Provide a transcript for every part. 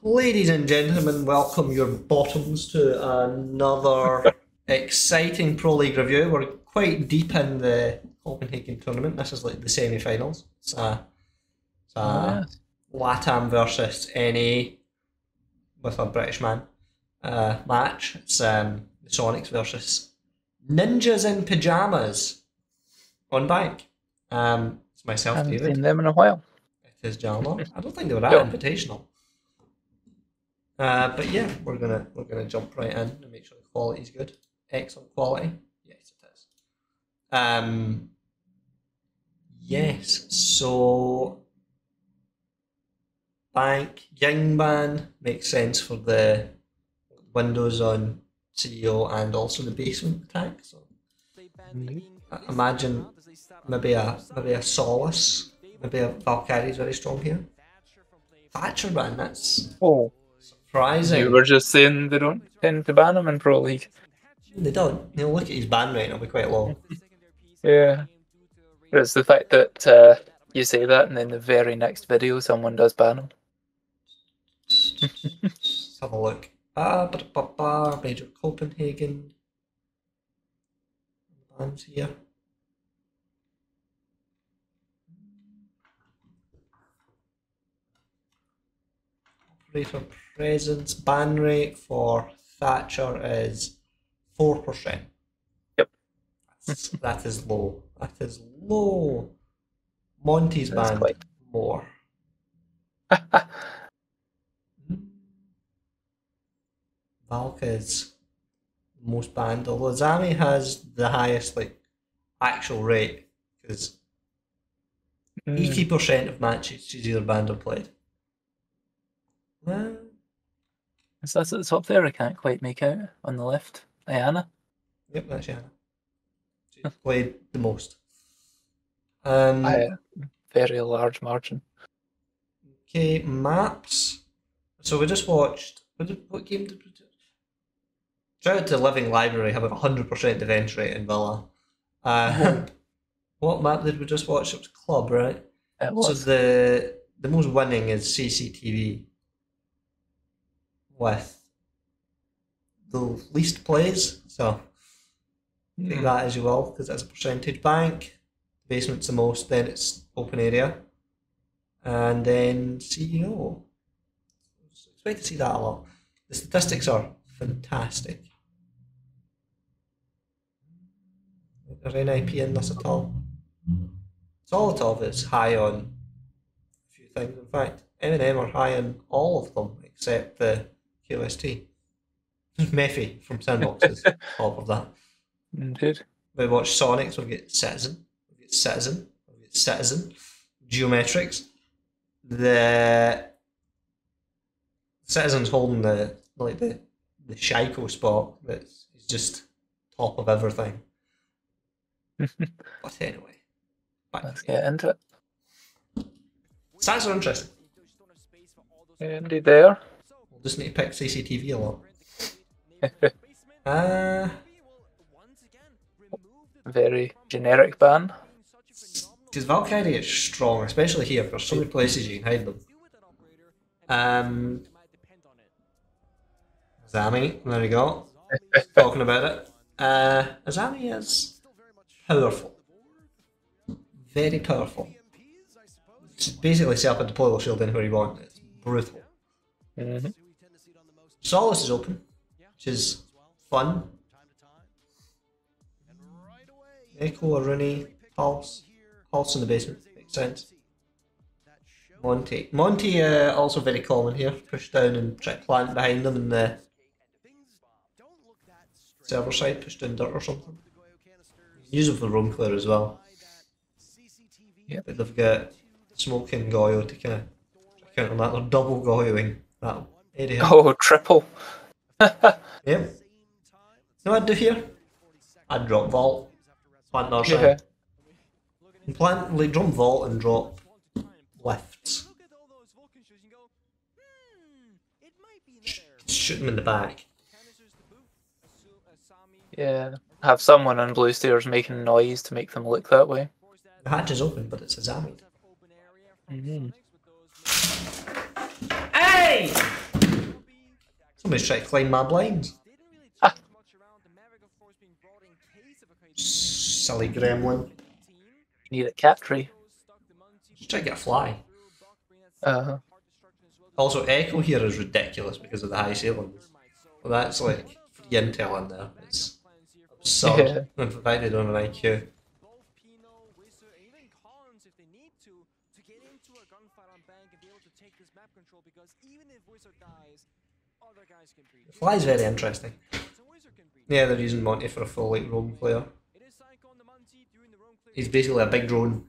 Ladies and gentlemen, welcome your bottoms to another exciting Pro League review. We're quite deep in the Copenhagen tournament. This is like the semi-finals. It's a LATAM versus NA with a British man match. It's the Soniqs versus Ninjas in Pyjamas on Bank. It's myself, Haven't David. seen them in a while. It is Jalmar. I don't think they were at Invitational. But yeah, we're gonna jump right in and make sure the quality's good. Excellent quality. Yes, it is. Yes. So Bank Yingban makes sense for the Windows on CEO and also the basement attack. So imagine maybe a Solace, maybe a Valkyrie is very strong here. Thatcher ban, that's surprising. You were just saying they don't tend to ban him in Pro League. They don't. They'll look at his ban rate and it'll be quite low. Yeah. But it's the fact that you say that and then the very next video someone does ban him. Let's have a look. Major Copenhagen. Bans here. Operator presence ban rate for Thatcher is 4%. Yep. That is low. That is low. Monty's banned more. Valk is most banned, although Zami has the highest actual rate because 80% of matches she's either banned or played. So that's at the top there. I can't quite make out on the left. Ayana. Yep, that's Ayana. She's played the most. By a very large margin. Okay, maps. So we just watched. What game did we do? Shout out to Living Library having 100% defense rate in Villa. What map did we just watch? It was Club, right? It was. So the most winning is CCTV with the least plays. So take that as you will, because that's a percentage. Bank, basement's the most, then it's open area, and then CEO. Expect to see that a lot. The statistics are fantastic. Is there any IP in this at all? Solitov is high on a few things. In fact, M&M are high on all of them except the QST. Mephi from Sandbox is top of that. Indeed. We watch Sonics, we'll get Citizen, Geometrics. The Citizen's holding the Shaiko spot that's just top of everything. But anyway, let's get into it. Stats are interesting. Indeed they are. We'll just need to pick CCTV a lot. Very generic ban. Because Valkyrie is strong, especially here. There's so many places you can hide them. Azami, there we go. Talking about it. Azami is powerful. Very powerful. It's basically set up a deployable shield anywhere you want. It's brutal. Solace is open, which is fun. Echo, Rooney, Pulse in the basement, makes sense. Monty also very common here. Push down and try to plant behind them in the server side, push down dirt or something. Use them for roam clear as well. Yep. But they've got Smoking Goyo to kind of counter that. They're double Goyoing that area. Oh, triple. Yep. You know what I'd do here? I'd drop Vault, plant another side. And plant, drop Vault and drop lifts. Shoot them in the back. Yeah, have someone on blue stairs making noise to make them look that way. The hatch is open, but it's a Zamid. Somebody's trying to climb my blinds. Ah. Silly gremlin. You need a cat tree. Just trying to get a fly. Uh-huh. Also, echo here is ridiculous because of the high ceilings. Well, that's like free intel in there. It's absurd. Yeah. Provided on an IQ. The fly's very interesting. Yeah, they're using Monty for a full like roam player. He's basically a big drone.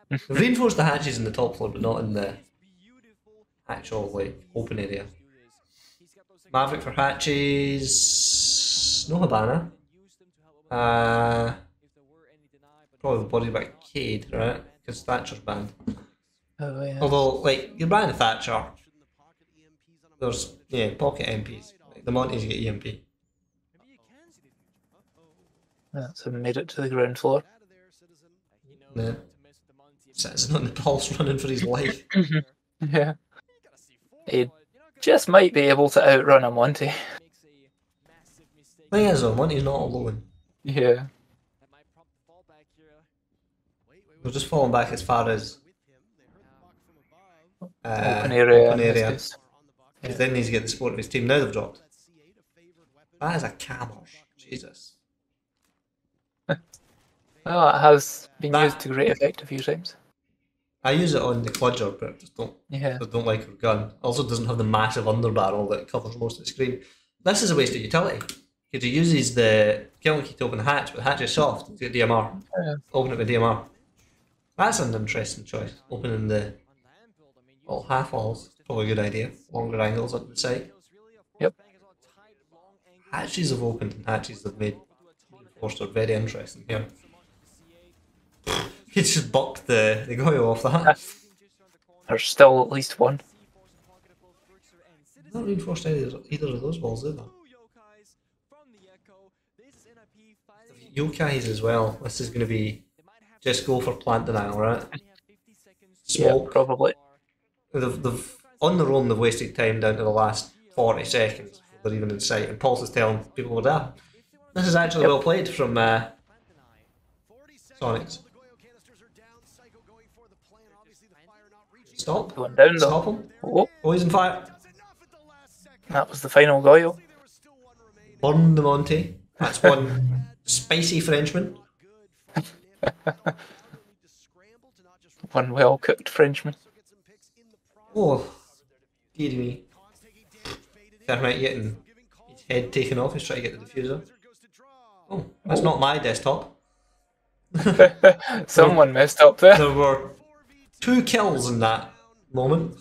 They've reinforced the hatches in the top floor, but not in the actual like open area. Maverick for hatches. No Habana. Probably body by Cade, right? Because Thatcher's banned. Oh yeah. Although, like, you're banning Thatcher. There's pocket MPs. Like, the Monties get EMP. So we made it to the ground floor. Yeah. Citizen on the pulse running for his life. Yeah. He just might be able to outrun a Monty. Thing is though, Monty's not alone. Yeah. They're just falling back as far as Open area. Open area. Because Then he needs to get the support of his team. Now they've dropped. That is a camel. Jesus. Well, it has been used to great effect a few times. I use it on the Cludger, but I just don't like her gun. Also doesn't have the massive underbarrel that covers most of the screen. This is a waste of utility. Because he uses the killing key to open the hatch, but the hatch is soft. It's got DMR. Yeah. Open it with DMR. That's an interesting choice. Opening the half walls. Probably a good idea. Longer angles on the side. Yep. Hatches have opened and hatches have made reinforced are very interesting here. He just bucked the Goyo off that. There's still at least one. Not reinforced either of those walls, either. Yokais as well. This is going to be just go for plant denial, right? Smoke. Yeah, probably. They've on their own. They've wasted time down to the last 40 seconds. They're even in sight, and Pulse is telling people we're there. This is actually well played from Soniqs. Stop. Going down though. Stop him. Oh, Oh, he's on fire. that was the final Goyo. Burn the Monty. That's one spicy Frenchman. One well-cooked Frenchman. Oh, dear me. Thermite getting his head taken off. He's trying to get the diffuser. Oh, that's not my desktop. Someone messed up there. There were 2 kills in that moment.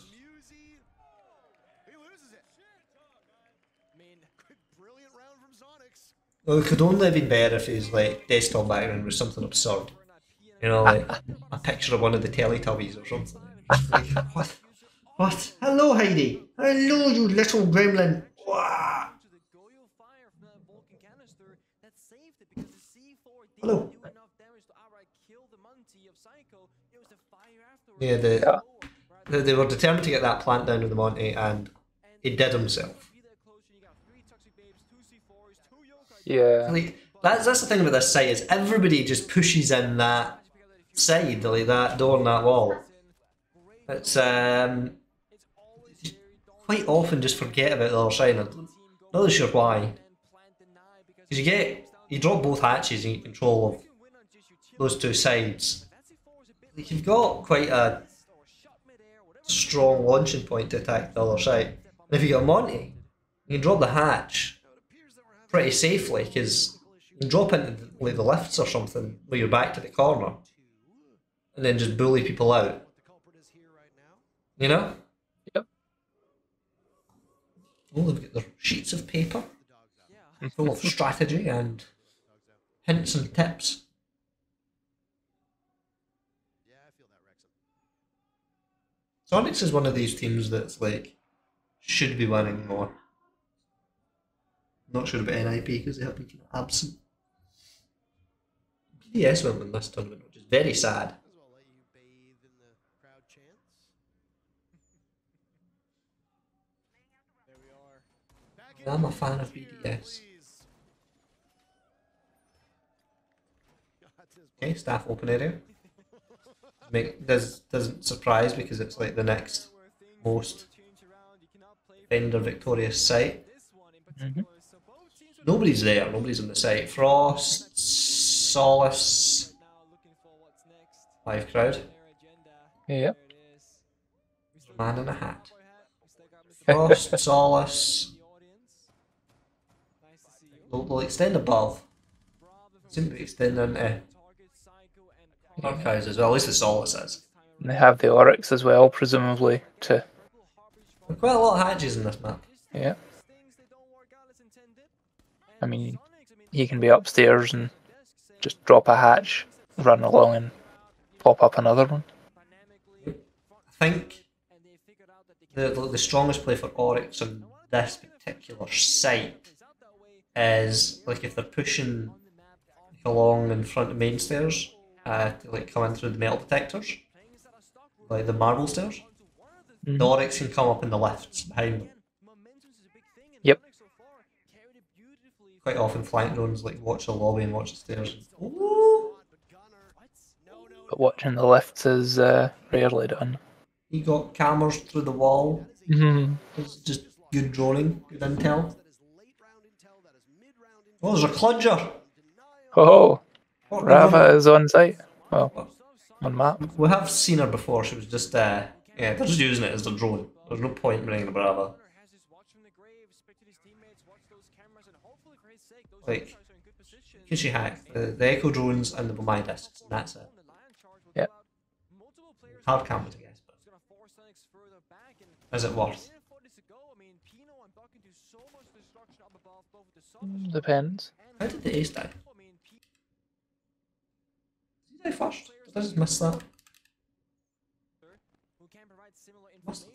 Well, it could only have been better if his like desktop background was something absurd. You know, like a picture of one of the Teletubbies or something. Like, what? What? Hello, Heidi. Hello, you little gremlin. Wah. Hello. Yeah, they were determined to get that plant down with the Monty, and he did himself. Yeah. Like, that's the thing about this site is everybody just pushes in that side, like that door and that wall. It's quite often just forget about the other side. I'm not really sure why. Because you drop both hatches and you get control of those 2 sides. Like, you've got quite a strong launching point to attack the other side. And if you get a Monty, you can drop the hatch pretty safely because you can drop into like the lifts or something where you're back to the corner and then just bully people out. You know? Yep. Oh, they've got their sheets of paper full of strategy and hints and tips. Sonics is one of these teams that's like should be winning more. Not sure about NIP because they have been kind of absent. PDS went in this tournament, which is very sad. I'm a fan of BDS. Okay, staff open area. Doesn't surprise because it's like the next most defender victorious site. Mm-hmm. Nobody's there. Nobody's on the site. Frost, Solace, live crowd. Yeah. Man in a hat. Frost, Solace. They'll extend above. Seem to be extending into archives as well. At least the Solace is. And they have the Oryx as well, presumably, to... There are quite a lot of hatches in this map. Yeah. I mean, you can be upstairs and just drop a hatch, run along and pop up another one. I think the strongest play for Oryx on this particular site is like if they're pushing along in front of main stairs to like come in through the metal detectors, like the marble stairs. The Oryx can come up in the lifts behind them. Yep. Quite often flank drones like watch the lobby and watch the stairs. Ooh. But watching the lifts is rarely done. He got cameras through the wall. Mm-hmm. It's just good droning, good intel. Oh, there's a cludger! Oh, What, Rava is on site. Well, on map. we have seen her before. She was just yeah, they're just using it as their drone. There's no point in bringing a Brava. Like, can she hack the Echo drones and the Bomai discs, and that's it. Yeah. Hard camera, I guess, but is it worth? Depends. How did the ace die? Did he die first? Did I just miss that? Must-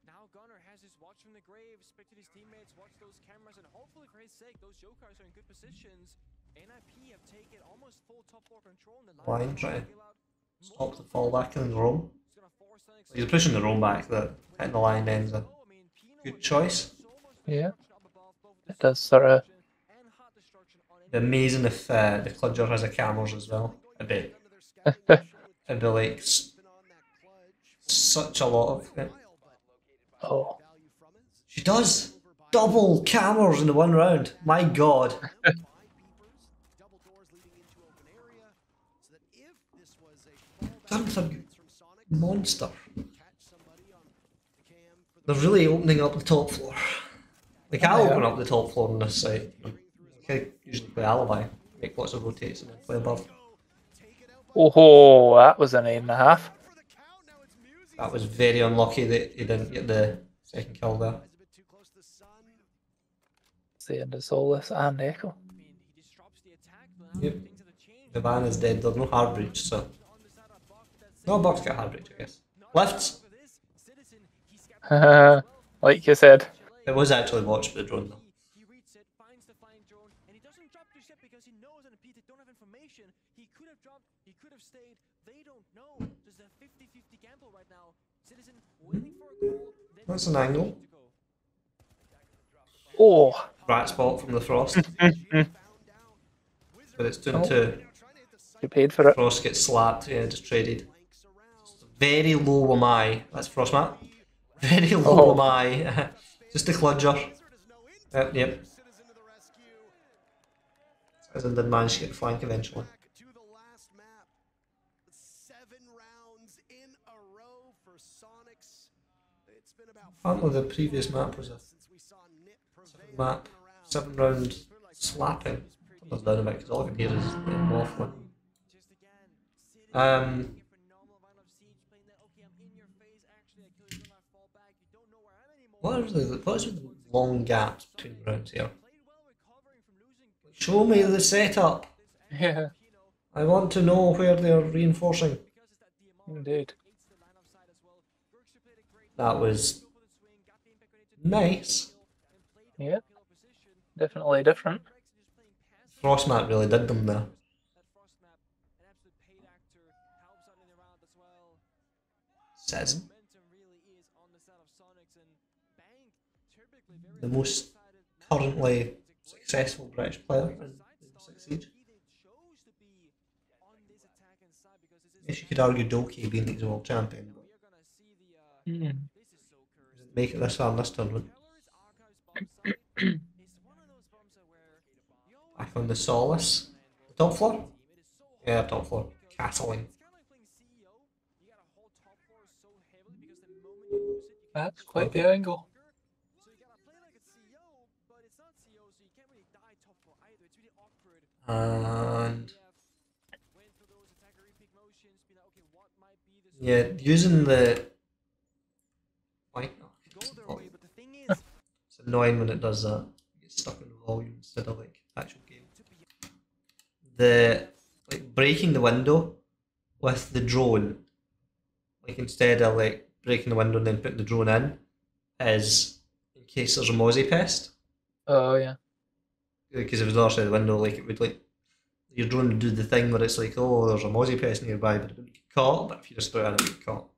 Now Gunner has his watch from the grave, expected his teammates watch those cameras, and hopefully for his sake, those Jokers are in good positions. NIP have taken almost full top floor control in the Line, try to stop the fallback in the roam. He's pushing the roam back, that hitting the line ends a good choice. Yeah. It does sort of... It'd be amazing if the Cludger has a cameras as well. It'd be like such a lot of it. Oh. She does! Double cameras in the one round. My god. That's a monster. They're really opening up the top floor. Like, I'll open up the top floor on this site. I usually play Alibi, make lots of rotates and then play above. Oh, that was an 8.5. That was very unlucky that he didn't get the second kill there. It's the end of Solus and Echo. Yep. The van is dead, there's no hard breach, so... No, box got hard breach, I guess. Lifts! Like you said. It was actually watched with the drone though. He reads it, finds the flying drone, and he doesn't drop just yet because he knows that they don't have information. He could have dropped, he could have stayed, they don't know. There's a 50-50 gamble right now. Citizen waiting for a call. That's an angle. Oh. Rat spot from the Frost. But it's 2-2. You paid for it. Frost gets slapped, yeah, just traded. Very low am I. That's Frost map. Very low am I. Just a Cludger. Yep. Citizen did manage to get the flank eventually. Apparently the previous map was a 7-round slapping. I was down a bit because all I can hear is waffling. What is the long gaps between the rounds here? Show me the setup. Yeah. I want to know where they're reinforcing. Indeed. That was nice. Yeah. Definitely different. Frostmat really did them there. Citizen. the most currently successful British player in Six Siege. Yes, you could argue Doki being the world champion, but didn't make it this far in this tournament. Back on the Solace. The top floor? Yeah, top floor. Castling. That's quite the angle. And yeah, using the like, it's annoying when it does that. You get stuck in the volume instead of like actual game. The like breaking the window with the drone, like instead of like breaking the window and then putting the drone in, is in case there's a mozzie pest. Oh yeah. Because if it's the other side of the window, like it would like your drone would do the thing where it's like, oh, there's a mozzie pest nearby, but it wouldn't get caught. But if you just throw it in, it would get caught.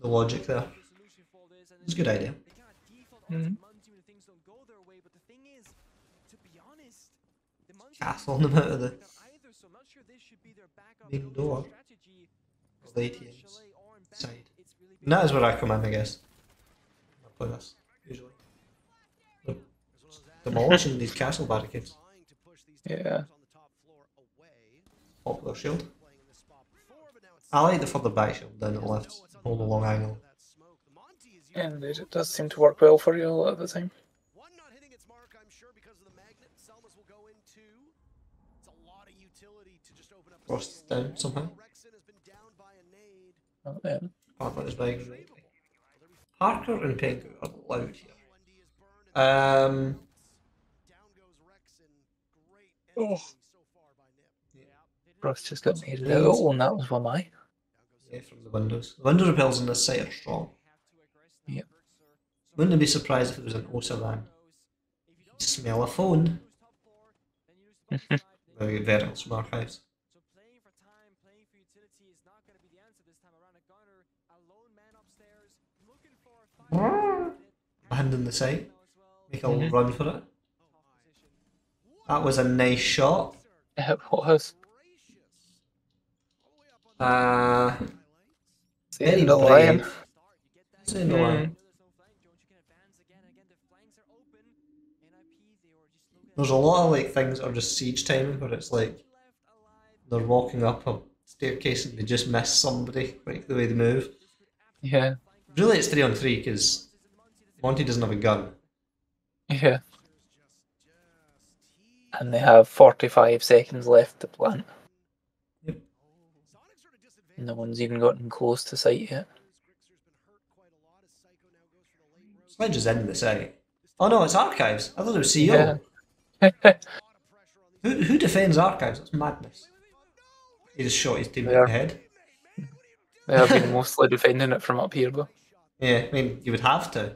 The logic there. It's a good idea. Castle them out of the main door. Or the ATM's side. And that is where I come in, I guess. I play this, usually. Demolishing these castle barricades. Yeah. Popular shield. I like the further back shield down the left. Hold a long angle. And it does seem to work well for you a lot of the time. Cross down somehow. Oh, yeah. Parker is big. Parker and Pengu are loud here. Oh. Ross just got made it out, and that was one eye. Yeah, from the windows. The window repels on this site are strong. Yep. Wouldn't be surprised if it was an Osa van. Smell a phone. Very get verticals from archives. Abandon the site. Make a little run for it. That was a nice shot. It was. Very the lion. brave. Seeing the lion. There's a lot of like things that are just siege timing where it's like they're walking up a staircase and they just miss somebody, like the way they move. Yeah. Really, it's 3-on-3 because Monty doesn't have a gun. Yeah. And they have 45 seconds left to plant. Yep. No one's even gotten close to site yet. Sledge is in the site. Oh no, it's archives. I thought it was CO. Yeah. Who defends archives? That's madness. He just shot his teammate in Yeah. the head. They have been mostly defending it from up here, though. Yeah, I mean, you would have to.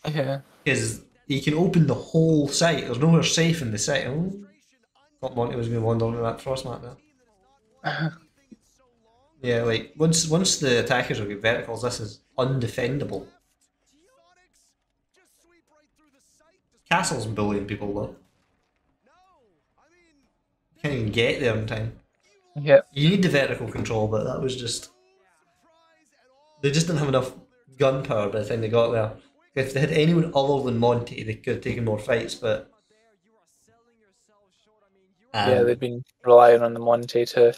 Yeah. Because you can open the whole site. There's nowhere safe in the site. Oh, thought Monty was going to wander into that frost mat there. Yeah, like, once the attackers will get verticals, this is undefendable. Castle's bullying people, though. Can't even get there in time. Yeah. You need the vertical control, but that was just... They just didn't have enough gunpowder by the time they got there. If they had anyone other than Monty, they could have taken more fights, but... Yeah, they've been relying on the Monty to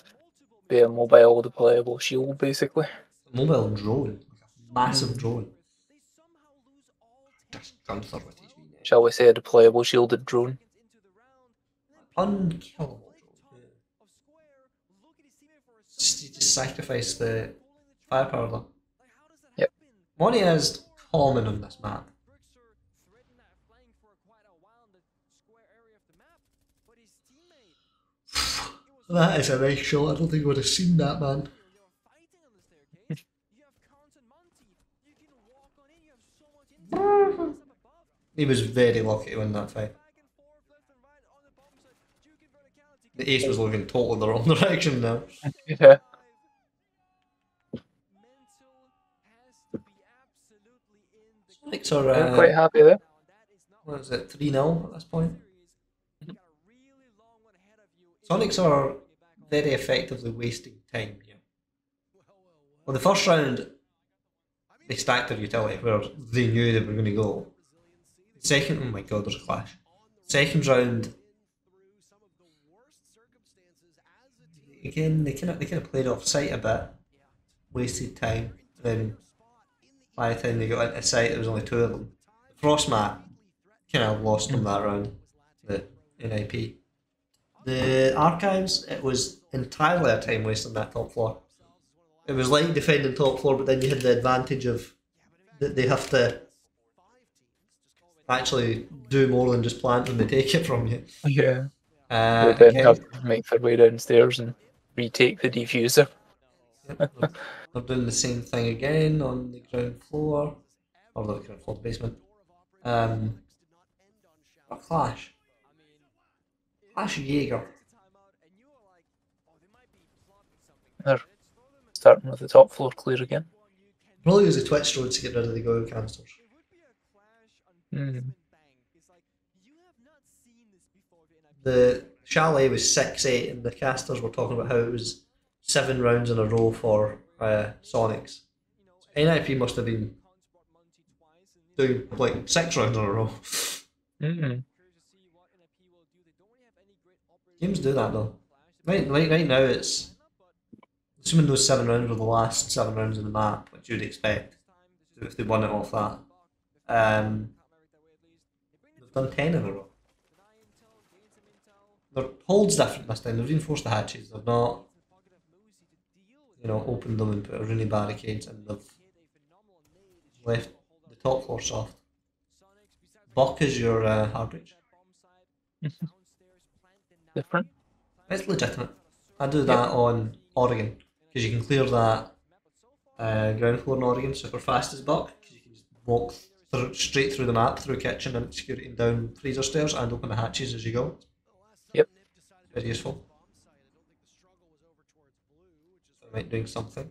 be a mobile deployable shield, basically. Mobile drone. Massive drone. Just Gunther with his wee neck. Shall we say a deployable shielded drone? Unkillable drone. You just sacrifice the firepower though. Yep. Monty is common on this map. That is a nice shot. I don't think I would have seen that, man. He was very lucky to win that fight. The ace was looking totally the wrong direction now. Sonics I'm are, quite happy there. what is it, 3-0 at this point? Sonics are very effectively wasting time here. Well, the first round, they stacked their utility where they knew they were going to go. Second, oh my god, there's a clash. Second round, again, they kind of played off sight a bit, wasted time. And then by the time they got into sight, there was only two of them. The Frostmat kind of lost them that round, the NIP. The Archives, it was entirely a time waste on that top floor. It was like defending top floor, but then you had the advantage of that they have to actually do more than just plant when they take it from you. Yeah. They then Again, have to make their way downstairs and retake the diffuser. yep, they're doing the same thing again on the ground floor, or the ground floor, the basement. A clash. Clash Jaeger. They're starting with the top floor clear again. Probably use the Twitch road to get rid of the go canisters. Mm. The chalet was 6-8, and the casters were talking about how it was 7 rounds in a row for Sonics. NIP must have been doing like 6 rounds in a row. Mm. Games do that though. Right now it's assuming those 7 rounds were the last 7 rounds in the map, which you'd expect if they won it off that. They've done 10 in a row. Their hold's different this time. They've reinforced the hatches. They've not, opened them and put really barricades, and they've left the top floor soft. Buck is your hard breach. Different. It's legitimate. I do that on Oregon because you can clear that ground floor in Oregon super fast as Buck because you can just walk straight through the map through kitchen and security and down freezer stairs and open the hatches as you go. Yep. Very useful. I might doing something.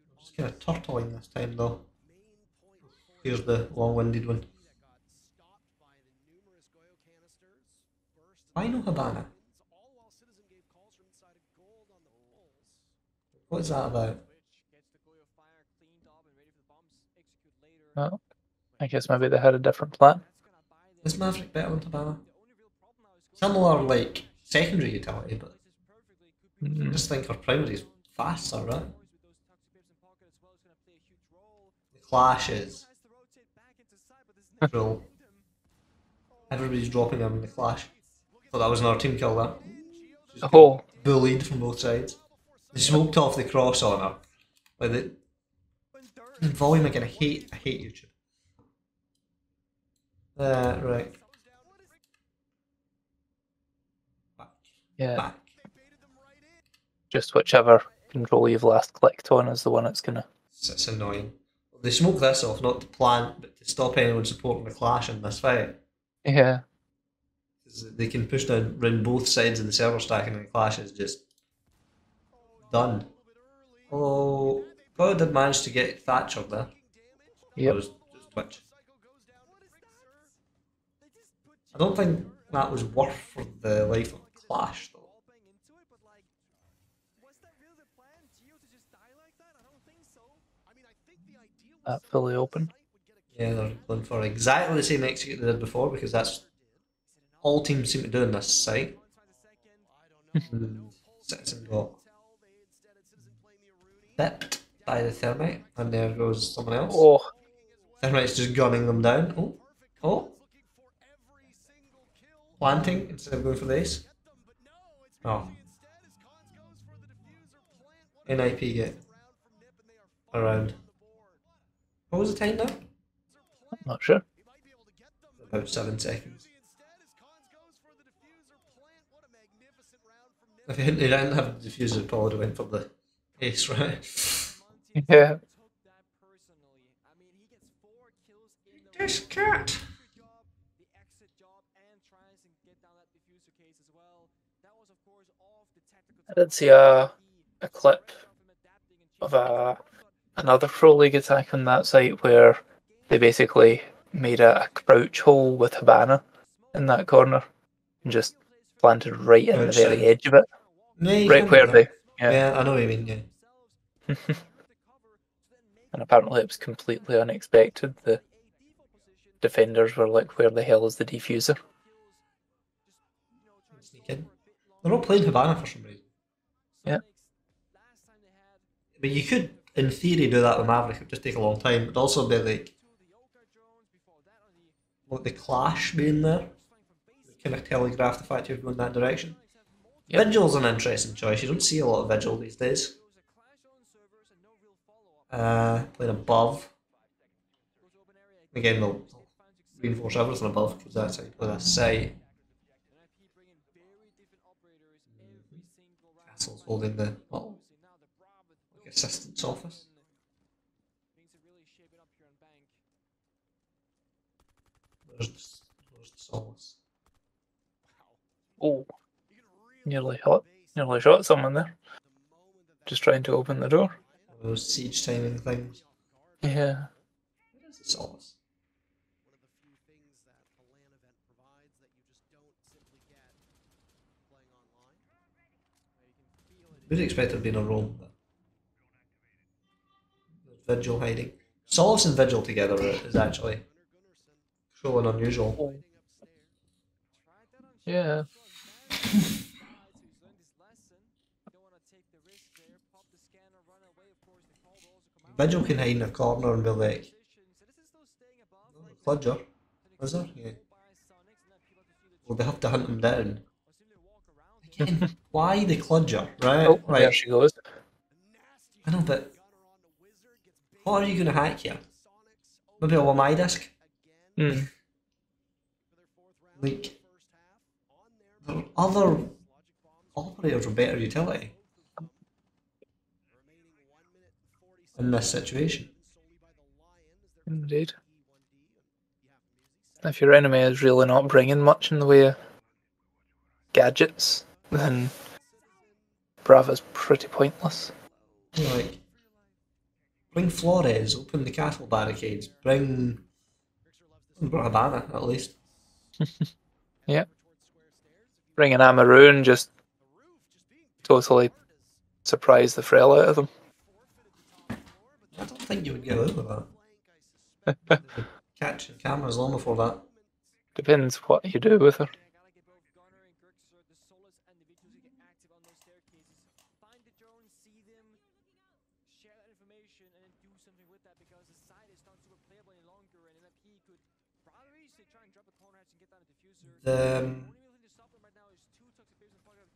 I'm just kind of turtling this time though. Here's the long-winded one. Why no Habana? What is that about? Oh, I guess maybe they had a different plan. Is Maverick better than Habana? Similar, like, secondary utility, but I just think our primary is faster, right? The Clash is cruel. Everybody's dropping them in the Clash. Thought that was another team kill, that. She's Oh, bullied from both sides. They smoked off the cross on her. Like the volume again, I hate YouTube. Right. yeah. Back. Just whichever control you've last clicked on is the one it's gonna. It's annoying. They smoke this off, not to plant, but to stop anyone supporting the Clash in this fight. Yeah. They can push down around both sides of the server stack and the Clash is just done. Although, God did manage to get Thatcher there. Yep. It was just Twitch. I don't think that was worth for the life of Clash though. That fully open. Yeah, they're going for exactly the same execute they did before because that's all teams seem to do in this site. Citizen got bipped by the Thermite, and there goes someone else. Oh, Thermite's just gunning them down. Oh. Planting instead of going for the ace. Oh. NIP get around. What was the time now? I'm not sure. About 7 seconds. If he didn't have the diffuser, he probably went for the ace, right? Yeah. This cat. I did see a clip of a another Pro League attack on that site where they basically made a crouch hole with Habana in that corner and just planted right in the Crouch very in. edge of it. Yeah, you Right can where do that. they. Yeah. Yeah, I know what you mean. Yeah. And apparently it was completely unexpected. The defenders were like, where the hell is the defuser? Sneak in. They're not playing Habana for some reason. Yeah. But you could, in theory, do that with Maverick. It would just take a long time. It'd also be like the Clash being there. Kind of telegraph the fact you're going that direction. Yep. Vigil's an interesting choice. You don't see a lot of Vigil these days. Playing above. Again, they'll reinforce everything above because that's how you play that site. Castle's holding the assistant's office. There's the Solace. Oh, nearly shot someone there. Just trying to open the door. Those siege timing things. Yeah. Where's the Solace? One of the few things that a LAN event provides that you just don't simply get playing online. You can feel it. Would expect there to be in a room. Vigil hiding. Solace and Vigil together is actually so unusual. Yeah. Vigil can hide in a corner and be like, Cludger, is there? Yeah. Well, they have to hunt him down. Again, why the Cludger, right? Oh, Right. there she goes. I know, but what are you going to hack here? Maybe a my disc? Hmm. Like, there are other operators with better utility in this situation. Indeed. If your enemy is really not bringing much in the way of gadgets, then Brava's pretty pointless. Like, bring Flores, open the castle barricades, bring Habana at least. Yeah. Bring an Amaru and just totally surprise the Frel out of them. I don't think you would get away with that. Catching cameras long before that. Depends what you do with her.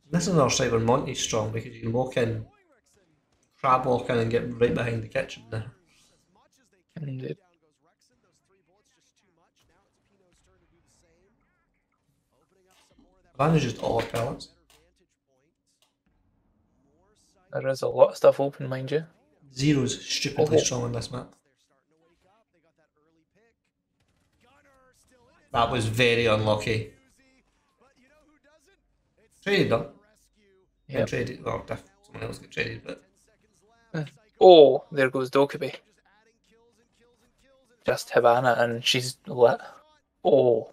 This is another site where Monty's strong because you can walk in, crab walk in and get right behind the kitchen there. Indeed. Havana's just all pellets. There is a lot of stuff open, mind you. Zero's stupidly strong on this map. That was very unlucky. Traded them. Yeah. Traded. Well, someone else got traded, but. Oh, there goes Dokkaebi. Just Havana, and she's lit. Oh,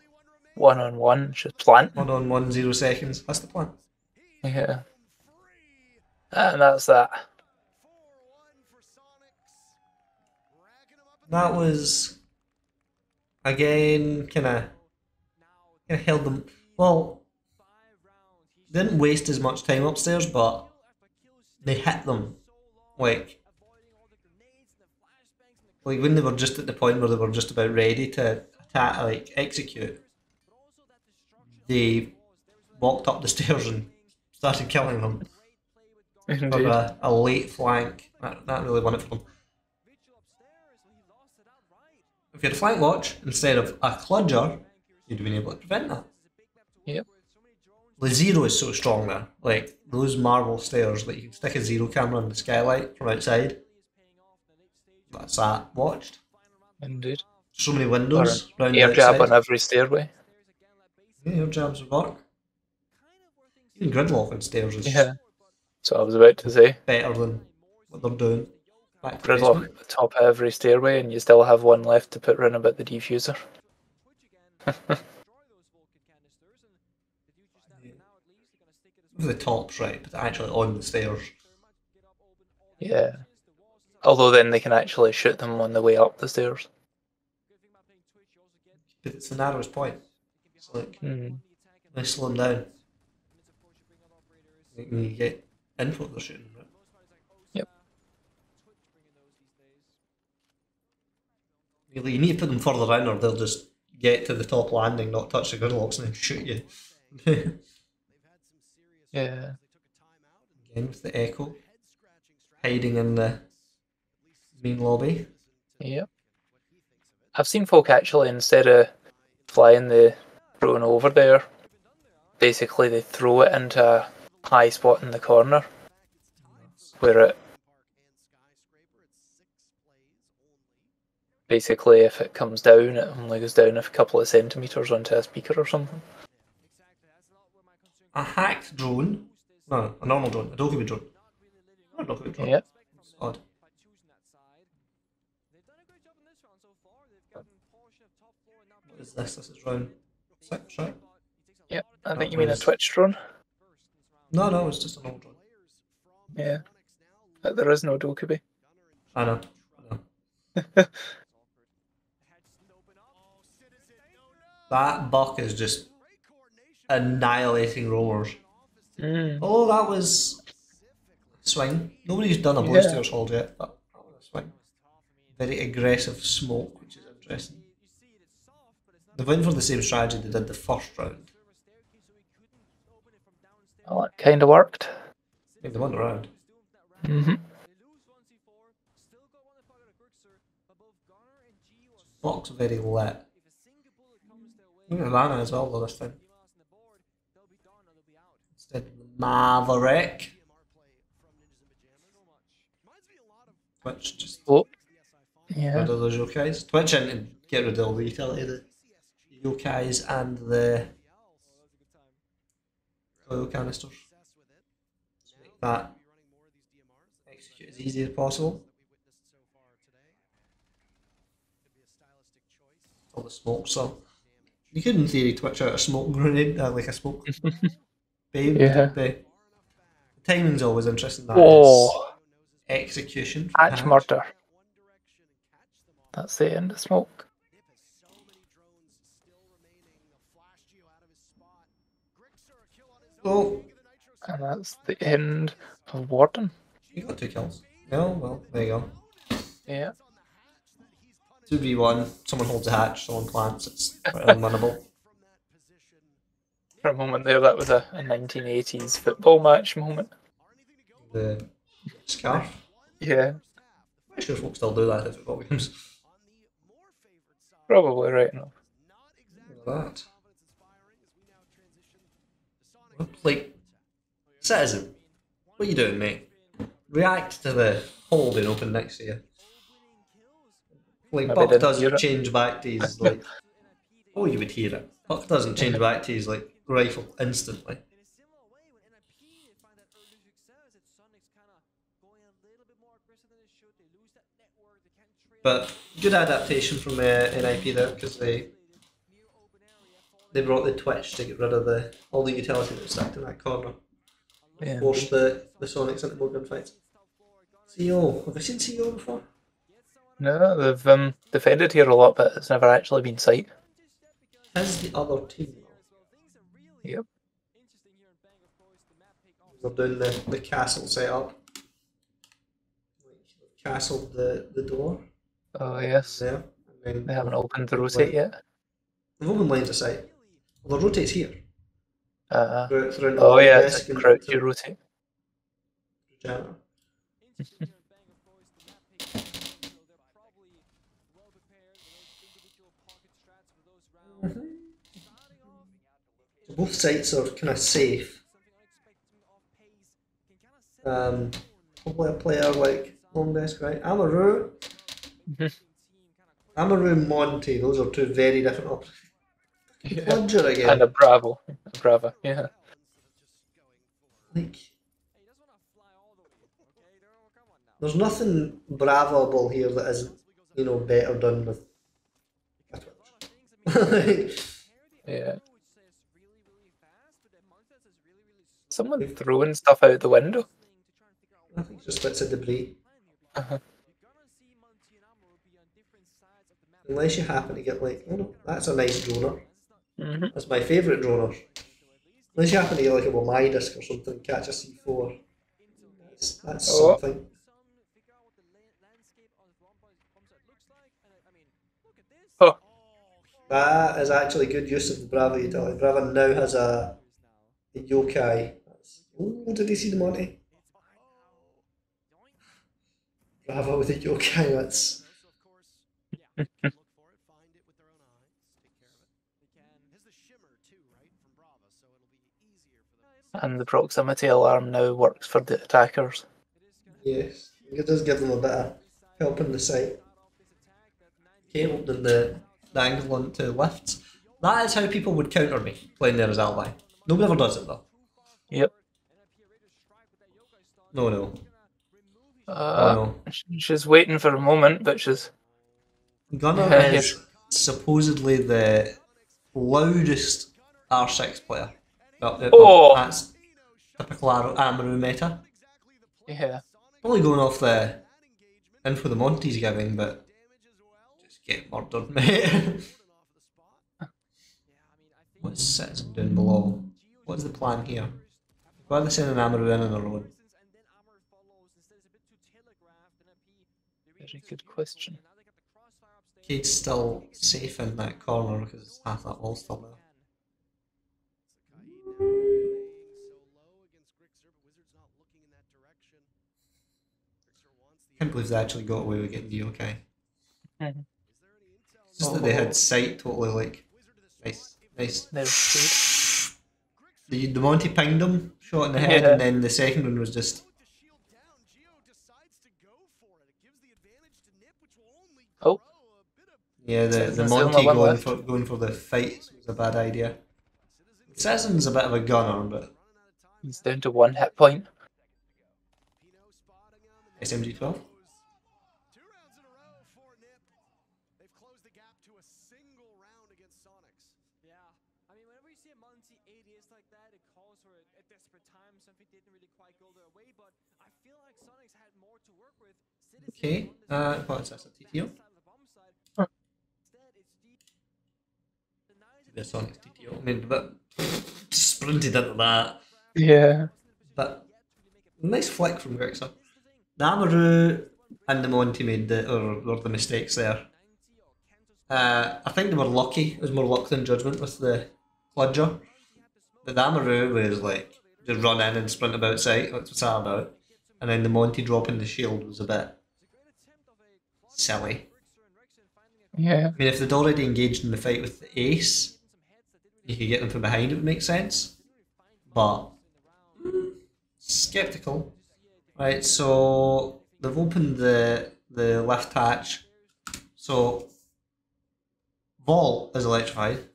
1-on-1, just plant. 1-on-1, 0 seconds. That's the plan. Yeah. And that's that. That was again kind of held them. Well, didn't waste as much time upstairs, but they hit them like when they were just at the point where they were just about ready to attack, like execute. They walked up the stairs and started killing them. For a late flank. That really won it for them. If you had a flank watch instead of a Cludger, you'd have been able to prevent that. Yep. The Zero is so strong there. Like, those marble stairs, like you can stick a Zero camera in the skylight from outside. That's that. Watched. Indeed. So many windows Or round an air the jab outside. on every stairway. Yeah, air jabs would work. Even gridlock on stairs is Yeah. So I was about to say. better than what they're doing. Back to Gridlock basement. at the top of every stairway, and you still have one left to put round about the diffuser. The top's right, but actually on the stairs. Yeah. Although then they can actually shoot them on the way up the stairs. But it's the narrowest point. It's like, Mm. they slow them down. When you get into what they're shooting. Right? Yep. Really, you need to put them further in or they'll just get to the top landing, not touch the gridlocks and then shoot you. Yeah. Again with the echo. Hiding in the main lobby. Yep. I've seen folk actually, instead of flying the drone over there, basically they throw it into a high spot in the corner where it basically, if it comes down, it only goes down a couple of centimetres onto a speaker or something. A hacked drone. No, a normal drone. A Dokkaebi drone. Not a Dokkaebi drone. Yep. It's odd. What is this? This is round 6, right? Yep. I think you mean a Twitch drone. No, it's just a normal drone. Yeah. But there is no Dokkaebi. I know. That buck is just annihilating rollers. Oh, that was a swing. Nobody's done a blue stairs hold yet, but that was a swing. Very aggressive smoke, which is interesting. They went for the same strategy they did the first round. Well, it kind of worked. I think they won the round. Mm-hmm. Buck's very lit. Look at Havana as well, though, this time. Instead of the Maverick. Twitch just Yeah. rid of those yokais. Twitch in and get rid of all the utility, the yokais and the oil canisters. Just make that execute as easy as possible. All the smoke, so you could in theory Twitch out a smoke grenade, like a smoke babe. Yeah. The timing's always interesting. That is execution. Hatch murder. That's the end of smoke. Oh, And that's the end of Warden. you got 2 kills. Oh, well, there you go. Yeah. 2v1, someone holds a hatch, someone plants, it's pretty unwinnable. For a moment there, that was a 1980s football match moment. The scarf. Yeah. I'm sure folk still do that in football games. Probably right enough. Look at that. Like, citizen, what are you doing, mate? React to the hole being open next to you. Like, Maybe Buck didn't hear doesn't it. change back to his, like, oh, you would hear it. Buck doesn't change back to his, like, rifle instantly. But good adaptation from NIP there, because they brought the Twitch to get rid of all the utility that was stacked in that corner. Yeah. Forced the Soniqs into more gunfights. CO, have I seen CO before? No, they've defended here a lot, but it's never actually been sight. As the other team. Yep. They're doing the castle setup. Castled the door Oh yes. there. And then They haven't opened the rotate yet. they've opened lines of sight. Well, the rotate's here. Through Oh yeah, desk it's a and crouch to rotate. Jana. So both sites are kind of safe. Probably a player like long desk, right? Amaru. Amaru and Monty, those are two very different options. Yeah. Plunger again. And a Bravo. A Brava, yeah. Like, There's nothing bravable here that isn't, you know, better done with a Twitch. Yeah. Someone throwing stuff out the window. I think it's just bits of debris. Unless you happen to get like, oh no, that's a nice droner. That's my favourite droner. Unless you happen to get like a Womidisc or something, catch a C4. That's something. Oh. That is actually good use of the Bravo utility. Bravo now has a yokai. Oh, did you see the Monty? Bravo with a yokai, that's... And the proximity alarm now works for the attackers. Yes, it does give them a bit of help in the sight. Okay, opening the angle onto lifts. That is how people would counter me, playing there as ally. Nobody ever does it though. Yep. No. Oh no. She's waiting for a moment, but she's... Gunner is supposedly the loudest R6 player. Well, that's typical Amaru meta. Yeah. Probably going off the info the Monty's giving, but just get murdered, mate. What's Citizen doing below? What's the plan here? Why are they sending Amaru in on their own? Very good question. Kate's still safe in that corner because half that wall's still there. I can't believe they actually got away with getting the okay. It's just that they had sight totally like nice. The Monty pinged him, shot in the head, and then the second one was just... Oh. Yeah, the Monty going for the fight was a bad idea. Citizen's a bit of a gunner, but... He's down to 1 hit point. SMG-12? They've closed the gap to a single round against Soniqs. Yeah, I mean, whenever you see a Monty ADS like that, it calls for a desperate time. Something didn't really quite go their way, but I feel like Soniqs had more to work with. Okay, what's this, a TTO? The Soniqs TTO. I mean, but sprinted into that. Yeah. But nice flick from Grixer. The Amaru and the Monty made were the mistakes there. I think they were lucky. It was more luck than judgment with the Bludger. The Amaru was like, just run in and sprint about sight, that's what's all about. And then the Monty dropping the shield was a bit silly. Yeah. I mean, if they'd already engaged in the fight with the Ace, you could get them from behind, it would make sense. But, skeptical. Right, so they've opened the left hatch. So Vault is electrified.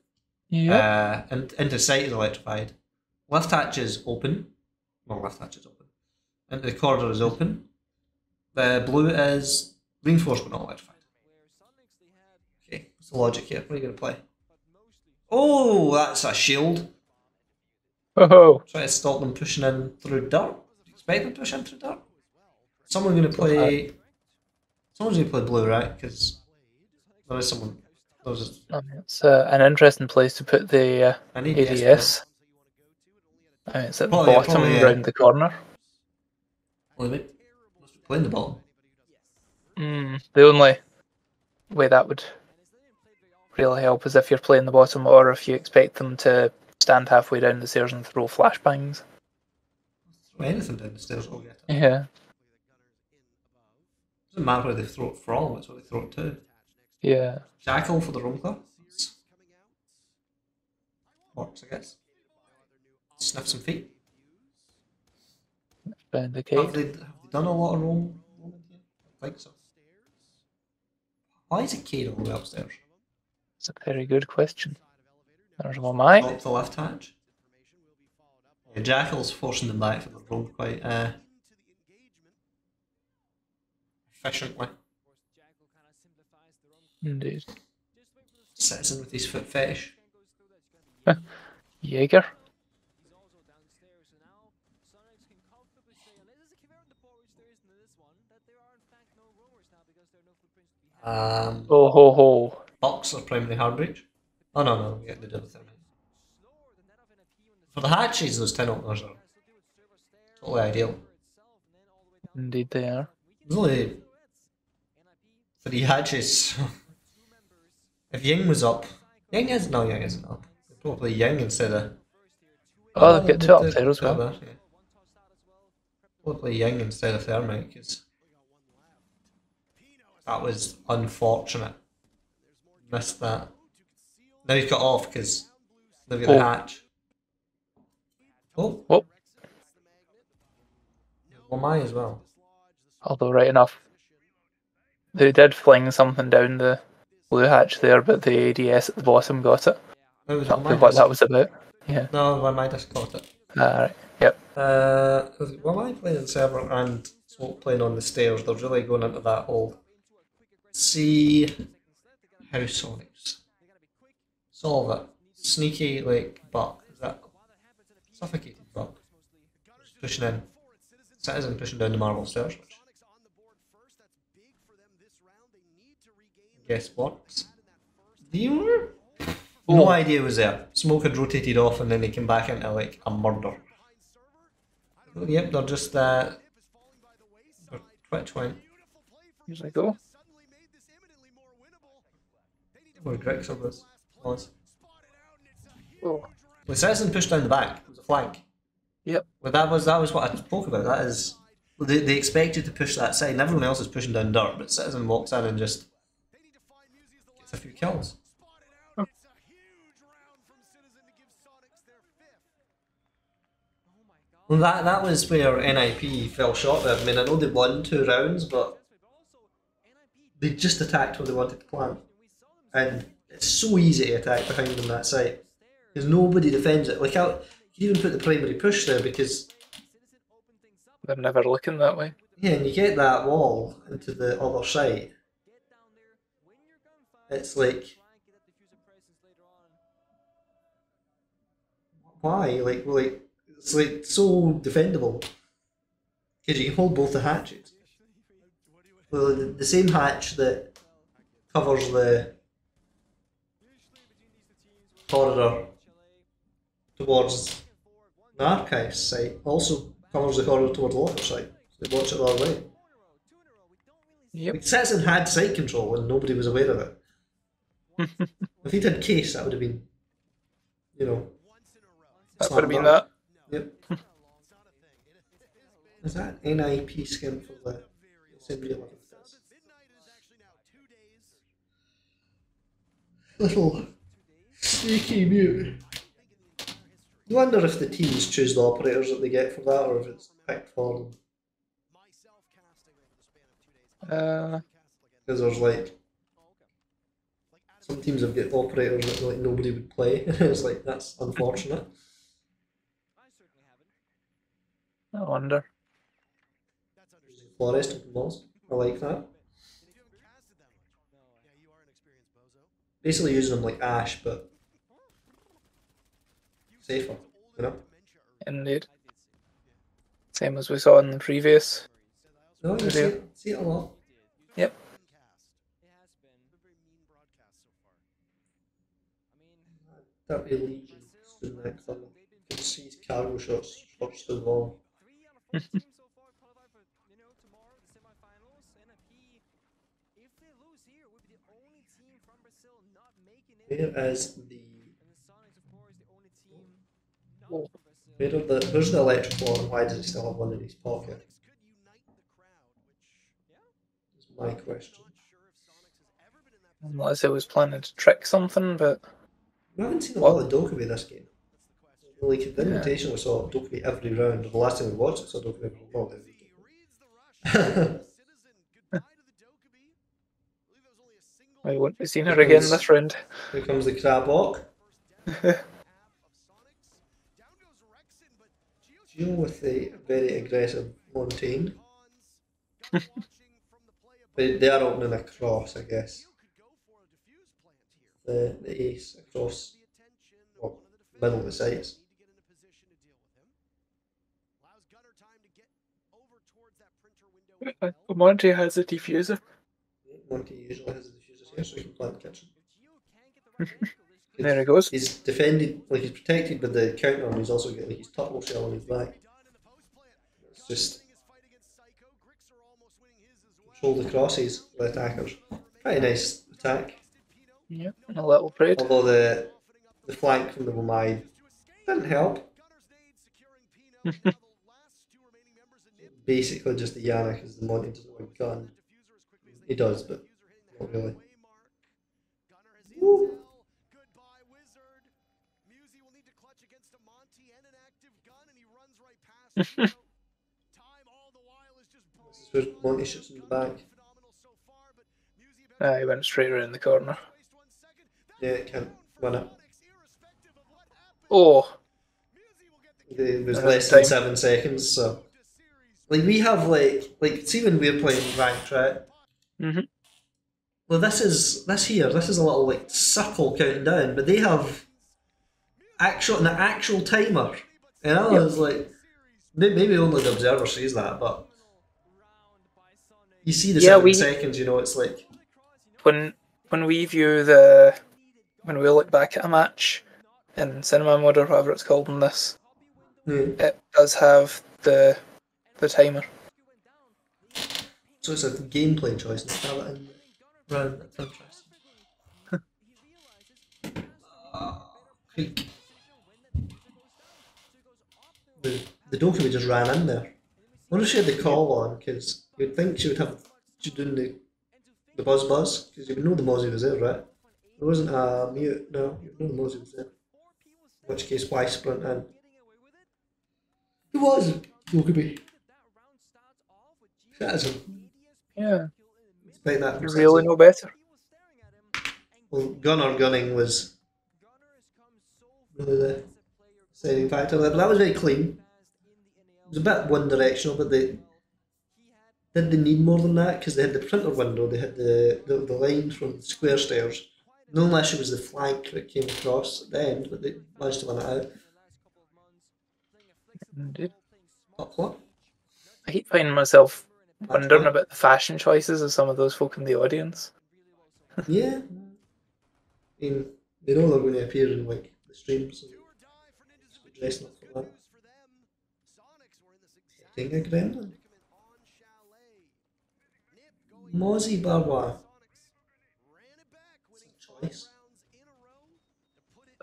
Yeah. And into sight is electrified. Left hatch is open. Well, left hatch is open. Into the corridor is open. The blue is reinforced but not electrified. Okay, what's the logic here? What are you going to play? Oh, that's a shield. Oh. Try to stop them pushing in through dirt. Expect them to push in through dirt. Someone's going to play blue, right? Because there is someone. It's an interesting place to put the ADS. It's at the bottom, round the corner. Well, must be playing the bottom. The only way that would really help is if you're playing the bottom, or if you expect them to stand halfway down the stairs and throw flashbangs. Throw anything down the stairs, we'll get it. Yeah. Doesn't matter where they throw it from, it's where they throw it to. Yeah. Jackal for the Rumclaw. Works, I guess. Sniff some feet. Found the Have they done a lot of roam here? I think so. Why is it Cade all the way upstairs? It's a very good question. There's one mine. Top the left hatch. Yeah, Jackal's forcing them back for the roam quite. efficiently. Indeed. Citizen with his foot fetish. Jaeger. He's also downstairs, so now Soniqs can comfortably say, unless there's a Chimera in the porch there isn't in this one, that there are in fact no roamers now because there are no footprints to be had. Oh ho ho. Box or primary hard breach. Oh no, we get the double thermite. Slower than that of NIP when the For the hatches, those tin openers are totally ideal. Indeed they are. There's only 3 hatches. If Ying was up, Ying isn't up. Probably Ying instead of. Oh, they've got 2 up there as well. Yeah. Probably Ying instead of thermite because that was unfortunate. Missed that. Now he's got off because they've got the hatch. Oh. Oh. Well, mine as well. Although right enough. They did fling something down the blue hatch there, but the ADS at the bottom got it. That was Not sure what that was about. Yeah. No, I might just caught it. Alright, yep. Well, I playing in server and Smoke playing on the stairs. They're really going into that whole see how Sonics solve it. Sneaky like buck. Is that suffocated buck? Pushing in. Citizen pushing down the marble stairs, which guess works. Viewer? No idea was there. Smoke had rotated off and then they came back into like a murder. Yep, they're just their Twitch went. Here's I go. Where Grixer was. Oh. The Citizen pushed down the back. It was a flank. Yep. But that was what I spoke about. That is, they expected to push that side, and everyone else is pushing down dirt. But Citizen walks in and just gets a few kills. Oh. Well, that was where NIP fell short there. I mean, I know they won 2 rounds, but they just attacked where they wanted to plant. And it's so easy to attack behind them that site. Because nobody defends it. Like, you can even put the primary push there because... They're never looking that way. Yeah, and you get that wall into the other site. It's like... Why? Like it's like so defendable. Because you can hold both the hatches. Well, the same hatch that covers the corridor towards the archive site also covers the corridor towards the locker site. So they watch it the other way. Yep. Like, Citizen had site control and nobody was aware of it. If he'd had case, that would have been, you know... That would have been that. Yep. Is that NIP skin for the Assembly 11? Little sneaky mute. I wonder if the teams choose the operators that they get for that, or if it's picked for them. Because there's like some teams have got operators that like nobody would play. It's like that's unfortunate. I wonder. Florist and most. I like that. Basically using them like Ash, but safer, you know? Indeed. Same as we saw in the previous No, you video. see it a lot. Yep. That Legion stood next to them. You can see his cargo shots to the wall. Where is the... Where's the electrical and why does he still have one in his pocket? That's my question. Unless it was planning to trick something, but... I haven't seen a lot of Dokkaebi this game. Like, the invitation we saw Dokkaebi every round, the last time we watched it, saw Dokkaebi every round. I won't be seeing her again this round. Here comes the crab walk. Geo with the very aggressive Montaigne. But they are opening a cross, I guess. The ace across, well, middle of the sights. Monty has a diffuser. Monty usually has the diffusers here, so he can plant the kitchen. There he goes. He's defended, like he's protected with the counter, and he's also got like his turtle shell on his back. It's just control the crosses for the attackers. Pretty nice attack. Yep, and a little braid. Although the flank from the Womai didn't help. Basically just the Yana because the Monty doesn't have a gun. He does, but not really. Woo. This is where Monty shoots in the back. He went straight around the corner. Yeah, it can't run it. Oh! It was less than 7 seconds, so. Like, we have, like see when we're playing ranked, right? Mm-hmm. Well, this is a little, like, circle counting down, but they have an actual timer. You know, Yep. It's like, maybe only the observer sees that, but you see the 7 seconds, you know, it's like... When we view when we look back at a match in cinema mode or whatever it's called in this, it does have the timer. So it's a gameplay choice and have it in the round. That's interesting. Creek. The Dokkaebi just ran in there. I wonder if she had the call on, because you'd think she would have doing the buzz, because you would know the Mozzie was there, right? There wasn't a mute, no, you would know the Mozzie was there. In which case, why sprint in? Who was it? Dokkaebi. That is him. Yeah. Expect that You really know better. Well, gunning was really the deciding factor there, but that was very clean. It was a bit one directional, but did they need more than that? Because they had the printer window, they had the line from square stairs. No less it was the flank that came across at the end, but they managed to win it out. Indeed. What? I keep finding myself wondering about the fashion choices of some of those folk in the audience. Yeah. I mean, they know they're going to appear in like the streams and dressing up for that. Taking a gremlin. Mozzie Barwa. Choice.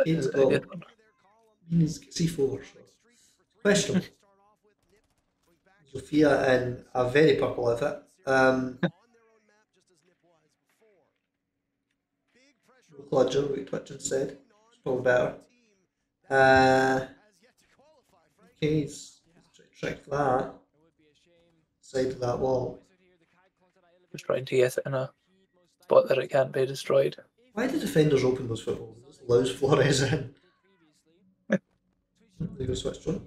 Kane's got he's C4. So. Question. Sophia in a very purple outfit. Bludger, we Twitch instead. It's probably better. Okay, he's tricked that. Side of that wall. Just trying to get it in a spot that it can't be destroyed. Why do defenders open those footballs? It just allows Flores in. They go switch on.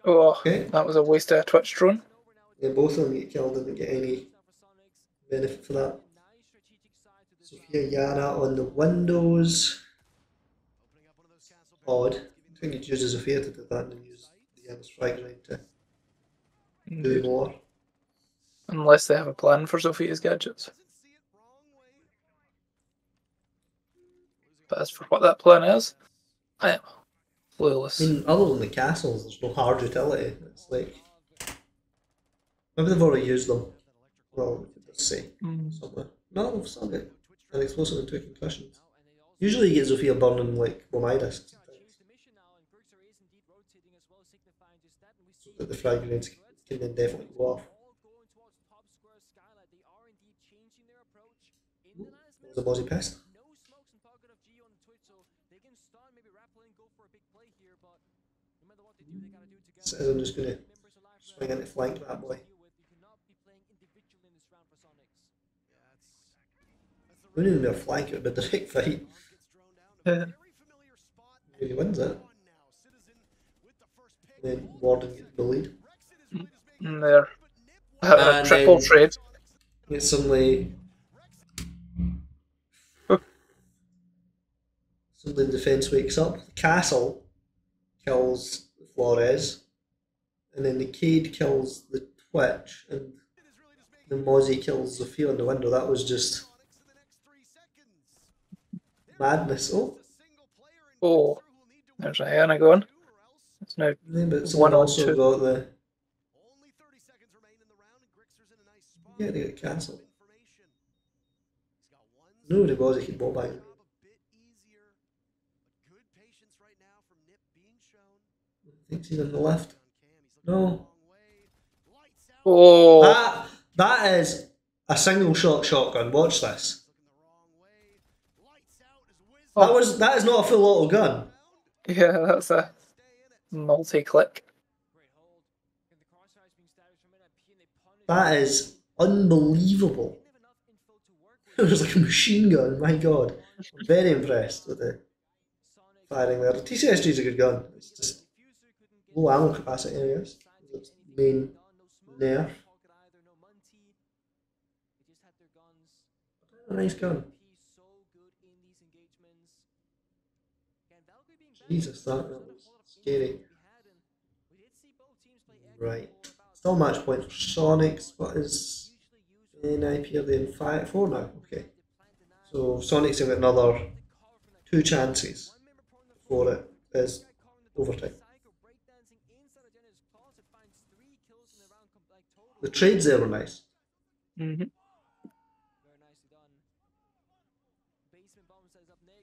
Oh, okay. That was a waste of a Twitch drone. Yeah, both of them get killed, didn't get any benefit for that. Sophia Yana on the windows. Odd. I think you'd use Sophia to do that and then use the Yana's frag grenade to do more. Unless they have a plan for Sophia's gadgets. But as for what that plan is, I am clueless. I mean, other than the castles, there's no hard utility. It's like... Maybe they've already used them. Well, we could just say somewhere. No, they've still got an explosive and 2 concussions. Usually you get Sophia burning like Womai discs and things. So that the frag grenades can then definitely go off. There's a Mozzie pest. Says I'm just going to swing into flank that boy. wouldn't even be a flank, it would be a direct fight. Yeah. He wins it. And then Warden gets bullied. And they're a And triple then trade. it's suddenly the defence wakes up. The castle kills Flores, and then the Cade kills the Twitch, and the Mozzie kills Zofia in the window. That was just madness. Oh, Oh, there's a Hannah going. It's now yeah, but one someone on also two. got the. Yeah, they got cancelled. Nobody was he could ball bang. Thinks he's on the left. No. Oh, That is a single shot shotgun. Watch this. That is not a full auto gun. yeah, that's a multi-click. That is unbelievable. It was like a machine gun. My God, I'm very impressed with the firing there. The TCSG is a good gun. It's just low ammo capacity, I guess. It's its main nerf. A nice gun. Jesus, that was scary. Right. Still match point for Soniqs. What is NIP? Are they in 4 now? Okay. So Soniqs have got another 2 chances before it is overtime. The trades there were nice. Mm-hmm.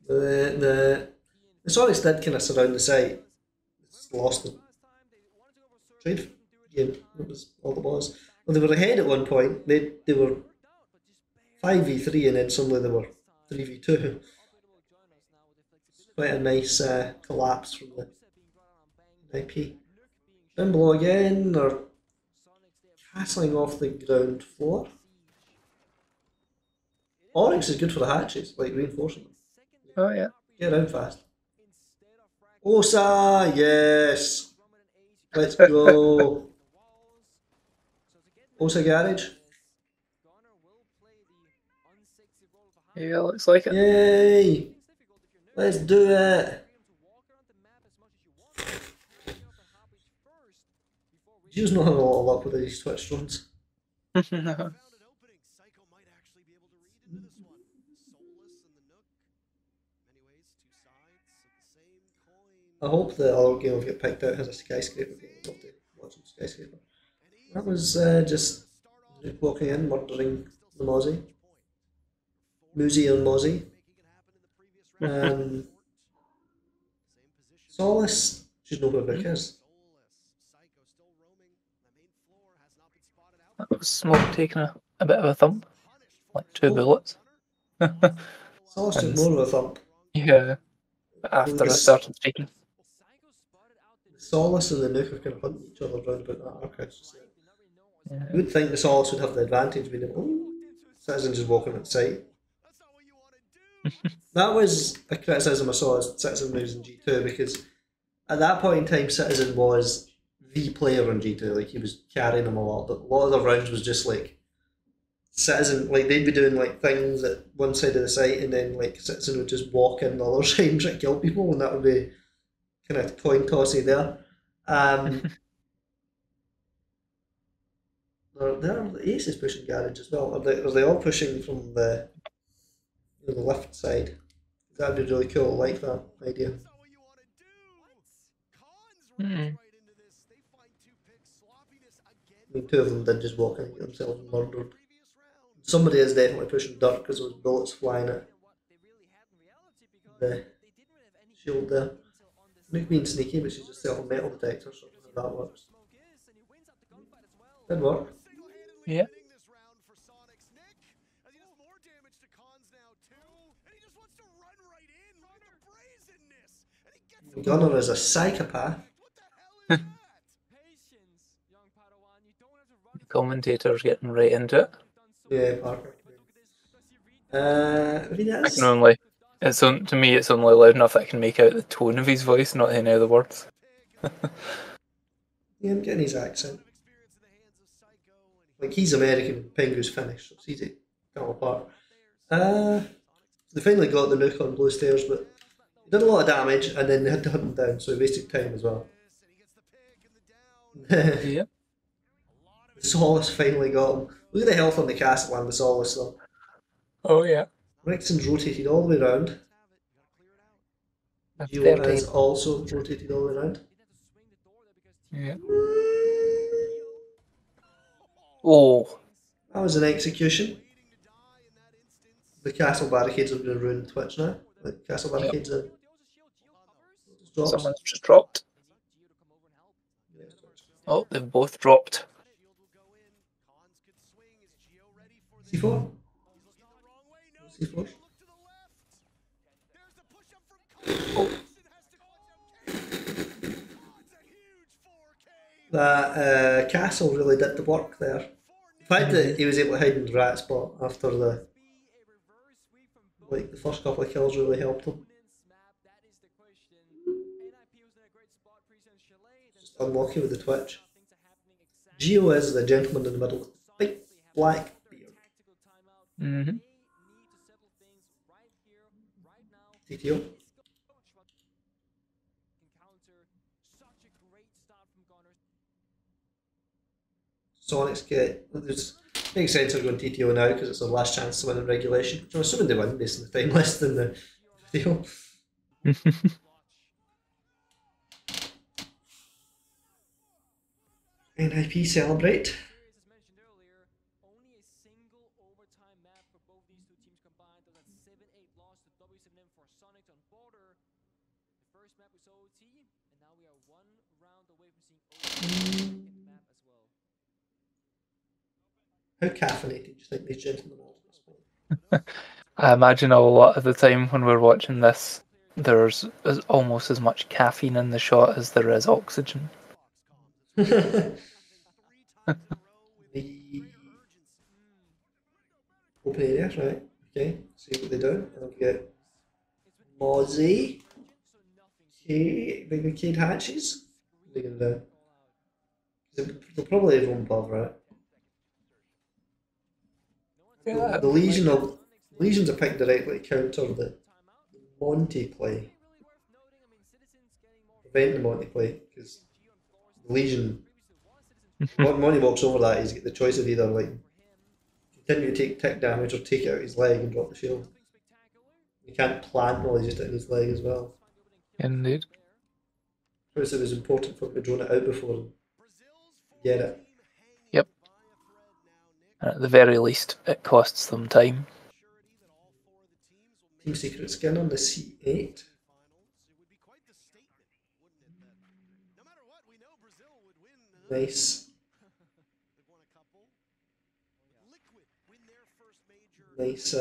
The Sonics did kind of surround the site. It's lost the trade game. That was all it was. Well, they were ahead at one point. They were 5v3 and then suddenly they were 3v2. Quite a nice collapse from the IP. Down below again, they're castling off the ground floor. Onyx is good for the hatches, like reinforcing them. Oh yeah. Get around fast. Osa, yes. Let's go. Osa Garage. Yeah, looks like it. Yay. Let's do it. You're not having a lot of luck with these Twitch drones. No. I hope the other game will get picked out has a skyscraper game. I'd love to watch some skyscraper. That was just Nuke walking in, murdering the Mozzie. Muzi and Mozzie. Solace should know who Vic is. That was Smoke taking a bit of a thump. Like 2 bullets. Solace took more of a thump. Yeah. After I started speaking. Solace and the Nuke are kind of hunting each other around about that archive. Yeah. You would think the Solace would have the advantage being able Citizen just walking at sight. That was a criticism I saw as Citizen when he was in G2 because at that point in time Citizen was the player on G2, like he was carrying them a lot, but a lot of the rounds was just like Citizen, like they'd be doing like things at one side of the site and then like Citizen would just walk in the other side and try to kill people and that would be kind of coin tossy there. The Ace is pushing Garage as well. Are they all pushing from the left side? That'd be really cool. I like that idea. Mm. I mean, 2 of them did just walk in and get themselves murdered. Somebody is definitely pushing dirt because those bullets flying at the shield there. Nuke being sneaky, but she's just set up a metal detector, so that works. Did work. Yeah. Gunner is a psychopath. The commentator's getting right into it. Yeah, Parker. I mean, I can only. To me, it's only loud enough that I can make out the tone of his voice, not any of the words. Yeah, I'm getting his accent. Like, he's American, Pengu's Finnish, so it's easy to tell apart. They finally got the nuke on Blue Stairs, but he did a lot of damage, and then they had to hunt him down, so he wasted time as well. Yeah. The Solace finally got him. Look at the health on the castle and the Solace, though. Oh yeah. Rexon's rotated all the way around. That's Geo 13. has also rotated all the way around. Yeah. Oh. That was an execution. The castle barricades are going to ruin Twitch now. Like, castle barricades are. Just drops. Someone's just dropped. Oh, they've both dropped. C4? C4? That castle really did the work there. The fact that he was able to hide in the rat spot after the first couple of kills really helped him. Just unlucky with the twitch. Geo is the gentleman in the middle with the big black beard. Mm-hmm. TTO. Soniqs makes sense they're going TTO now because it's their last chance to win in regulation. So I'm assuming they win based on the time list in the video. NIP celebrate. How caffeinated do you think these gentlemen are? I imagine a lot of the time when we're watching this, there's almost as much caffeine in the shot as there is oxygen. The open area, right? Okay, see what they do. I'll get Mozzie. Okay, big Cade hatches. What are they going to do? They'll probably roam above, right? Yeah. The Legions are picked directly to counter the Monty play. Prevent the Monty play, because the Legion, when Monty walks over that, he's got the choice of either like continue to take tick damage or take it out his leg and drop the shield. You can't plant while he's just in his leg as well. Indeed. First, it was important for him to drone it out before and get it. Yep. And at the very least, it costs them time. Team secret skin on the C8. Nice. Nice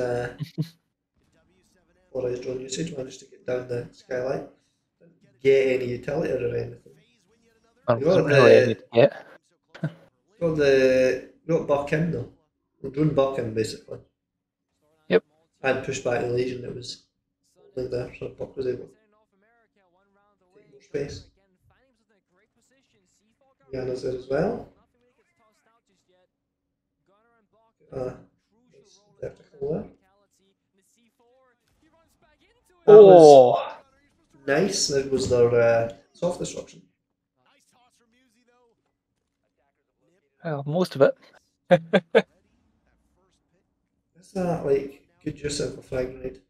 polarized drone usage. Managed to get down the skylight. Didn't get any utility or anything. Or You wasn't got really any to get. got Buck in though. We drone Buck in basically. Yep. And pushed back the Legion that was holding there, so Buck was able to take more space. Yana's there as well. Nice vertical there. That was nice. That was their soft disruption. Well, most of it. Is that like good use of a frag grenade?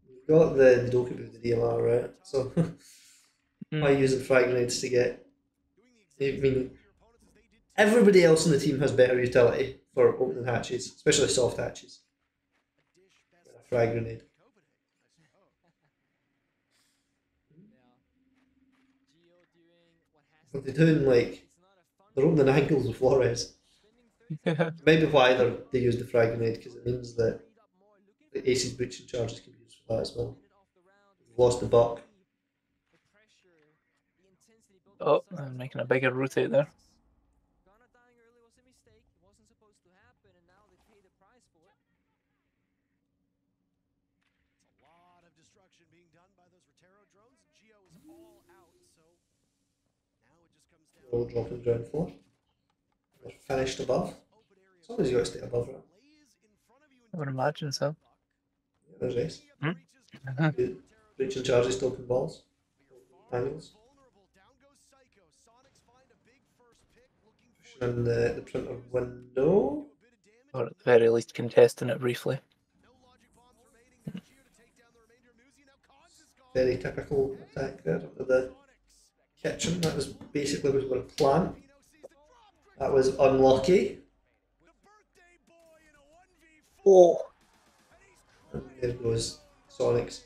You've got the Doku with the DLR, right? So why using frag grenades to get? I mean, everybody else in the team has better utility for opening hatches, especially soft hatches. Than a frag grenade. What they're doing, like, they're opening angles with Flores. Maybe why they use the frag grenade, because it means that the Ace's breaching charges can be used for that as well. They've lost the buck. Oh, I'm making a bigger rotate there. All dropping ground floor. We're finished above. Somebody's got to stay above, right? I would imagine so. Yeah, there's Ace. Hmm. Breaching charges, stopping balls. Angles. Pushing in the printer window. Or at the very least contesting it briefly. Very typical attack there into the kitchen. That was basically what we were planning. That was unlucky. Oh! And there goes Soniqs.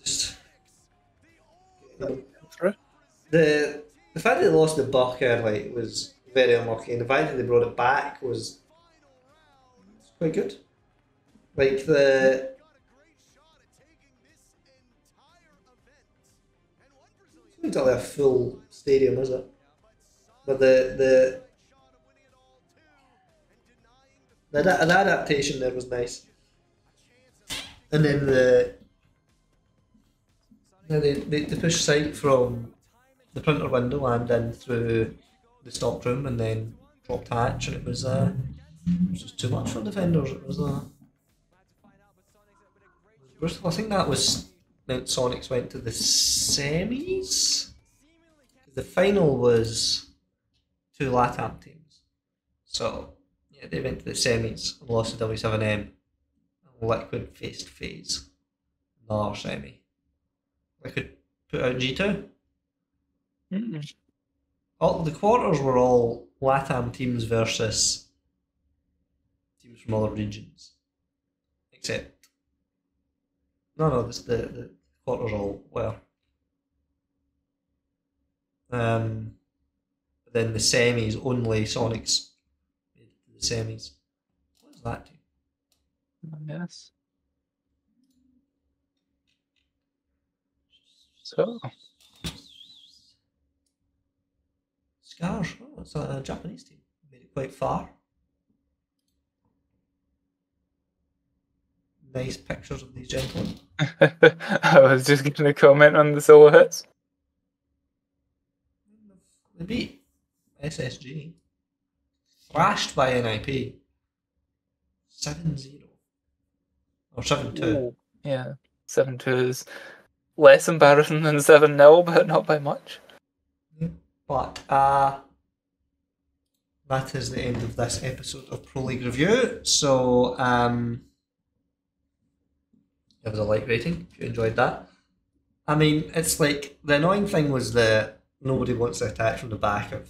Just Through. the fact that they lost the buck early was very unlucky, and the fact that they brought it back was quite good. Like the it's not exactly a full stadium, is it? But the adaptation there was nice, and then they push sight from the printer window and in through the stock room, and then dropped hatch, and it was just too much for defenders. It was brutal. I think that was meant Sonics went to the semis. The final was 2 LATAM teams, so yeah, they went to the semis and lost to W7M. And Liquid faced FaZe in our semi. Liquid put out G2. All the quarters were all LATAM teams versus teams from other regions, except the quarters all were. But then the semis, only Sonics made it to the semis. What is that team? Yes. So, Scars. Oh, it's a Japanese team. Made it quite far. Nice pictures of these gentlemen. I was just going to comment on the solo hits. They beat SSG. Thrashed by NIP. 7-0. Or 7-2. Ooh, yeah, 7-2 is less embarrassing than 7-0, but not by much. But that is the end of this episode of Pro League Review. So give us a like rating if you enjoyed that. I mean, it's like the annoying thing was that nobody wants to attack from the back of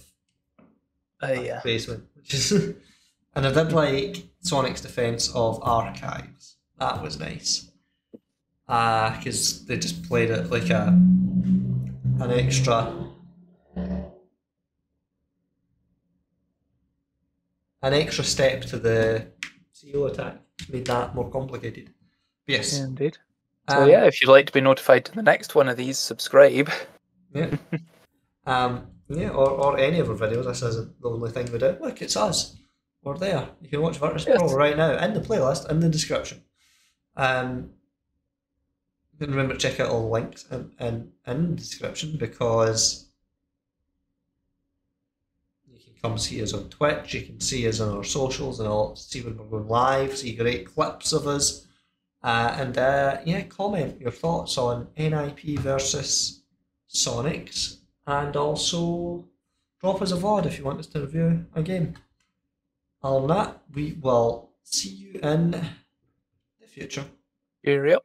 Yeah. basement, which is and I did like Sonic's defense of archives. That was nice. Because they just played it like an extra step to the CO attack. Made that more complicated. But yes. Yeah, indeed. So yeah, if you'd like to be notified to the next one of these, subscribe. Yeah. Yeah, or any of our videos. This isn't the only thing we do. Look, it's us. We're there. You can watch Virtus Yes. Pro right now in the playlist in the description. And remember to check out all the links in the description, because you can come see us on Twitch, you can see us on our socials and all, see when we're going live, see great clips of us, and yeah, comment your thoughts on NIP versus Sonics, and also drop us a VOD if you want us to review a game. Other than that, we will see you in the future. Cheerio.